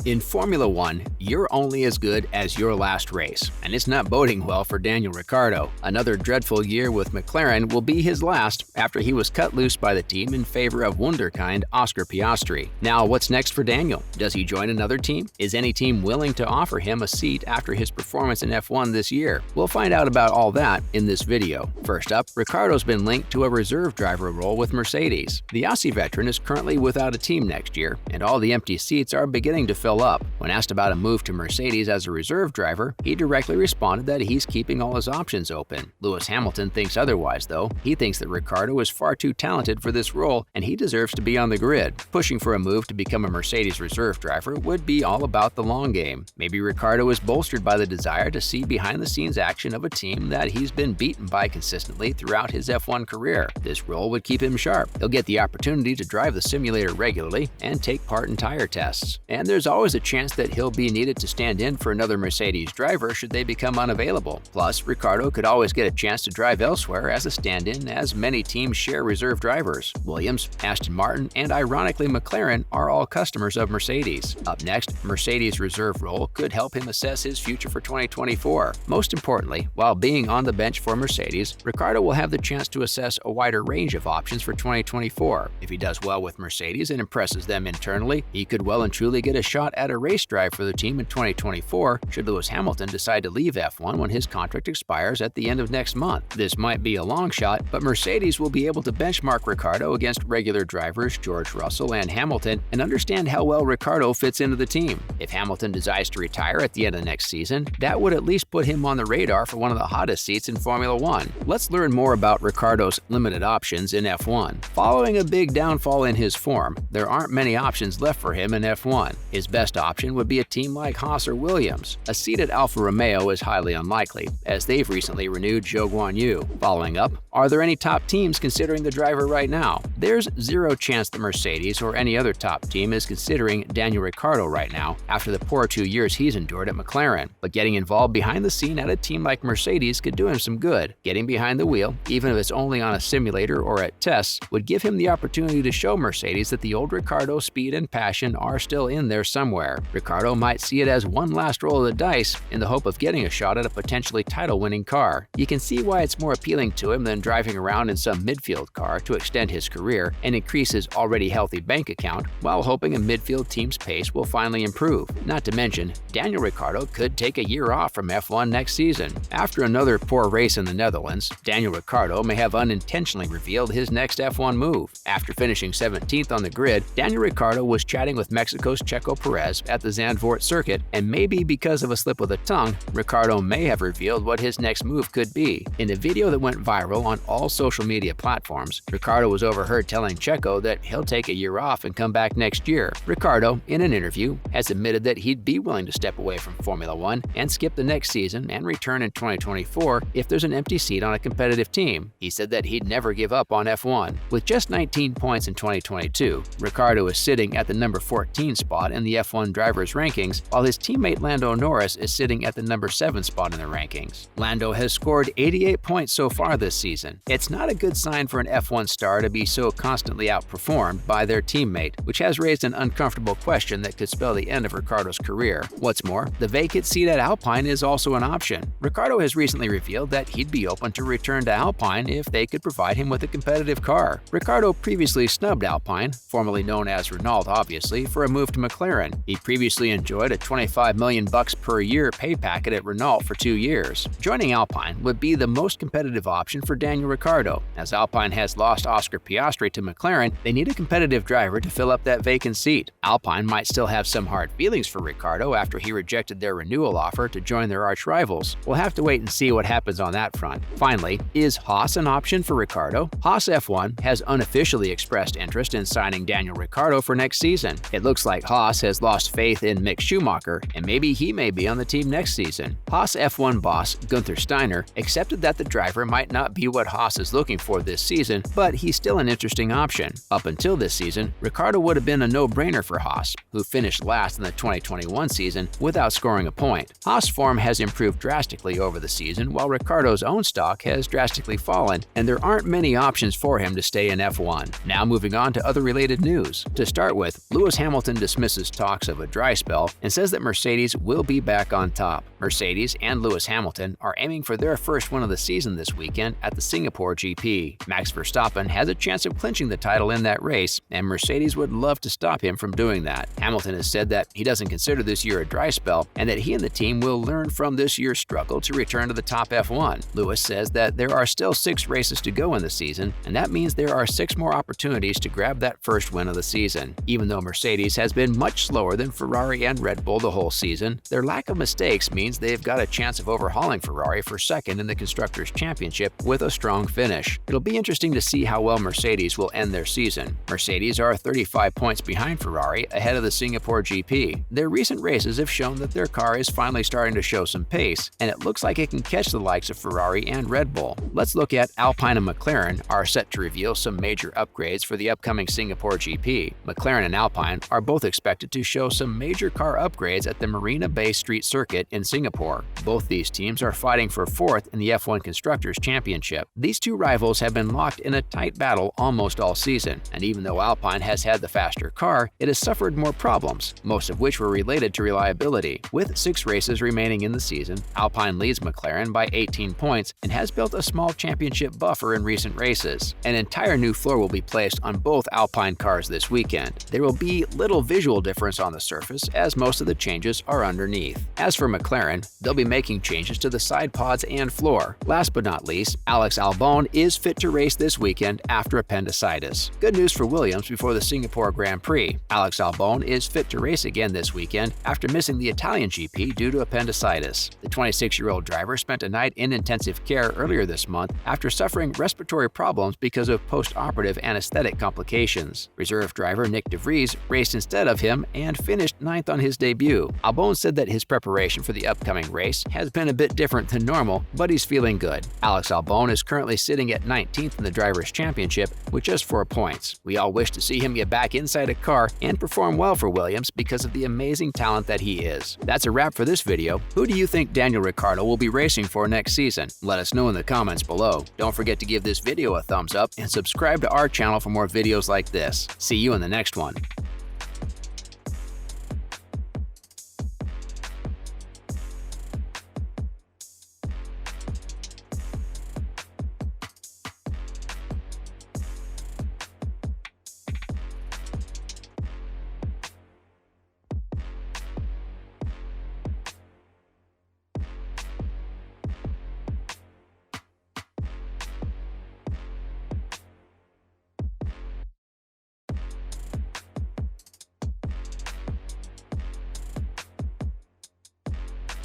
In Formula One, you're only as good as your last race, and it's not boding well for Daniel Ricciardo. Another dreadful year with McLaren will be his last after he was cut loose by the team in favor of wunderkind Oscar Piastri. Now, what's next for Daniel? Does he join another team? Is any team willing to offer him a seat after his performance in F1 this year? We'll find out about all that in this video. First up, Ricciardo's been linked to a reserve driver role with Mercedes. The Aussie veteran is currently without a team next year, and all the empty seats are beginning to fill up. When asked about a move to Mercedes as a reserve driver, he directly responded that he's keeping all his options open. Lewis Hamilton thinks otherwise, though. He thinks that Ricciardo is far too talented for this role, and he deserves to be on the grid. Pushing for a move to become a Mercedes reserve driver would be all about the long game. Maybe Ricciardo is bolstered by the desire to see behind-the-scenes action of a team that he's been beaten by consistently throughout his F1 career. This role would keep him sharp. He'll get the opportunity to drive the simulator regularly and take part in tire tests. And there's always a chance that he'll be needed to stand in for another Mercedes driver should they become unavailable. Plus, Ricciardo could always get a chance to drive elsewhere as a stand-in, as many teams share reserve drivers. Williams, Aston Martin, and ironically McLaren are all customers of Mercedes. Up next, Mercedes' reserve role could help him assess his future for 2024. Most importantly, while being on the bench for Mercedes, Ricciardo will have the chance to assess a wider range of options for 2024. If he does well with Mercedes and impresses them internally, he could well and truly get a shot at a race drive for the team in 2024 should Lewis Hamilton decide to leave F1 when his contract expires at the end of next month. This might be a long shot, but Mercedes will be able to benchmark Ricciardo against regular drivers George Russell and Hamilton and understand how well Ricciardo fits into the team. If Hamilton decides to retire at the end of next season, that would at least put him on the radar for one of the hottest seats in Formula One. Let's learn more about Ricciardo's limited options in F1. Following a big downfall in his form, there aren't many options left for him in F1. His best option would be a team like Haas or Williams. A seat at Alfa Romeo is highly unlikely, as they've recently renewed Zhou Guanyu. Following up, are there any top teams considering the driver right now? There's zero chance that Mercedes or any other top team is considering Daniel Ricciardo right now after the poor 2 years he's endured at McLaren. But getting involved behind the scene at a team like Mercedes could do him some good. Getting behind the wheel, even if it's only on a simulator or at tests, would give him the opportunity to show Mercedes that the old Ricciardo speed and passion are still in there somewhere. Ricciardo might see it as one last roll of the dice in the hope of getting a shot at a potentially title-winning car. You can see why it's more appealing to him than driving around in some midfield car to extend his career and increase his already healthy bank account while hoping a midfield team's pace will finally improve. Not to mention, Daniel Ricciardo could take a year off from F1 next season. After another poor race in the Netherlands, Daniel Ricciardo may have unintentionally revealed his next F1 move. After finishing 17th on the grid, Daniel Ricciardo was chatting with Mexico's Checo Perez at the Zandvoort circuit, and maybe because of a slip of the tongue, Ricciardo may have revealed what his next move could be. In a video that went viral on all social media platforms, Ricciardo was overheard telling Checo that he'll take a year off and come back next year. Ricciardo, in an interview, has admitted that he'd be willing to step away from Formula One and skip the next season and return in 2024 if there's an empty seat on a competitive team. He said that he'd never give up on F1. With just 19 points in 2022, Ricciardo is sitting at the number 14 spot in the F1 drivers' rankings, while his teammate Lando Norris is sitting at the number 7 spot in the rankings. Lando has scored 88 points so far this season. It's not a good sign for an F1 star to be so constantly outperformed by their teammate, which has raised an uncomfortable question that could spell the end of Ricciardo's career. What's more, the vacant seat at Alpine is also an option. Ricciardo has recently revealed that he'd be open to return to Alpine if they could provide him with a competitive car. Ricciardo previously snubbed Alpine, formerly known as Renault obviously, for a move to McLaren. He previously enjoyed a $25 million per year pay packet at Renault for 2 years. Joining Alpine would be the most competitive option for Daniel Ricciardo. As Alpine has lost Oscar Piastri to McLaren, they need a competitive driver to fill up that vacant seat. Alpine might still have some hard feelings for Ricciardo after he rejected their renewal offer to join their arch rivals. We'll have to wait and see what happens on that front. Finally, is Haas an option for Ricciardo? Haas F1 has unofficially expressed interest in signing Daniel Ricciardo for next season. It looks like Haas has lost faith in Mick Schumacher, and maybe he may be on the team next season. Haas F1 boss Gunther Steiner accepted that the driver might not be what Haas is looking for this season, but he's still an interesting option. Up until this season, Ricciardo would have been a no-brainer for Haas, who finished last in the 2021 season without scoring a point. Haas form has improved drastically over the season, while Ricciardo's own stock has drastically fallen, and there aren't many options for him to stay in F1. Now moving on to other related news. To start with, Lewis Hamilton dismisses talk talks of a dry spell and says that Mercedes will be back on top. Mercedes and Lewis Hamilton are aiming for their first win of the season this weekend at the Singapore GP. Max Verstappen has a chance of clinching the title in that race, and Mercedes would love to stop him from doing that. Hamilton has said that he doesn't consider this year a dry spell and that he and the team will learn from this year's struggle to return to the top F1. Lewis says that there are still 6 races to go in the season, and that means there are 6 more opportunities to grab that first win of the season. Even though Mercedes has been much slower than Ferrari and Red Bull the whole season, their lack of mistakes means they've got a chance of overhauling Ferrari for second in the Constructors' Championship with a strong finish. It'll be interesting to see how well Mercedes will end their season. Mercedes are 35 points behind Ferrari ahead of the Singapore GP. Their recent races have shown that their car is finally starting to show some pace, and it looks like it can catch the likes of Ferrari and Red Bull. Let's look at Alpine and McLaren are set to reveal some major upgrades for the upcoming Singapore GP. McLaren and Alpine are both expected to show some major car upgrades at the Marina Bay Street Circuit in Singapore. Both these teams are fighting for 4th in the F1 Constructors' Championship. These two rivals have been locked in a tight battle almost all season, and even though Alpine has had the faster car, it has suffered more problems, most of which were related to reliability. With 6 races remaining in the season, Alpine leads McLaren by 18 points and has built a small championship buffer in recent races. An entire new floor will be placed on both Alpine cars this weekend. There will be little visual difference on the surface, as most of the changes are underneath. As for McLaren, they'll be making changes to the side pods and floor. Last but not least, Alex Albon is fit to race this weekend after appendicitis. Good news for Williams before the Singapore Grand Prix. Alex Albon is fit to race again this weekend after missing the Italian GP due to appendicitis. The 26-year-old driver spent a night in intensive care earlier this month after suffering respiratory problems because of post-operative anesthetic complications. Reserve driver Nick de Vries raced instead of him and finished 9th on his debut. Albon said that his preparation for the upcoming race has been a bit different than normal, but he's feeling good. Alex Albon is currently sitting at 19th in the Drivers' Championship with just 4 points. We all wish to see him get back inside a car and perform well for Williams because of the amazing talent that he is. That's a wrap for this video. Who do you think Daniel Ricciardo will be racing for next season? Let us know in the comments below. Don't forget to give this video a thumbs up and subscribe to our channel for more videos like this. See you in the next one.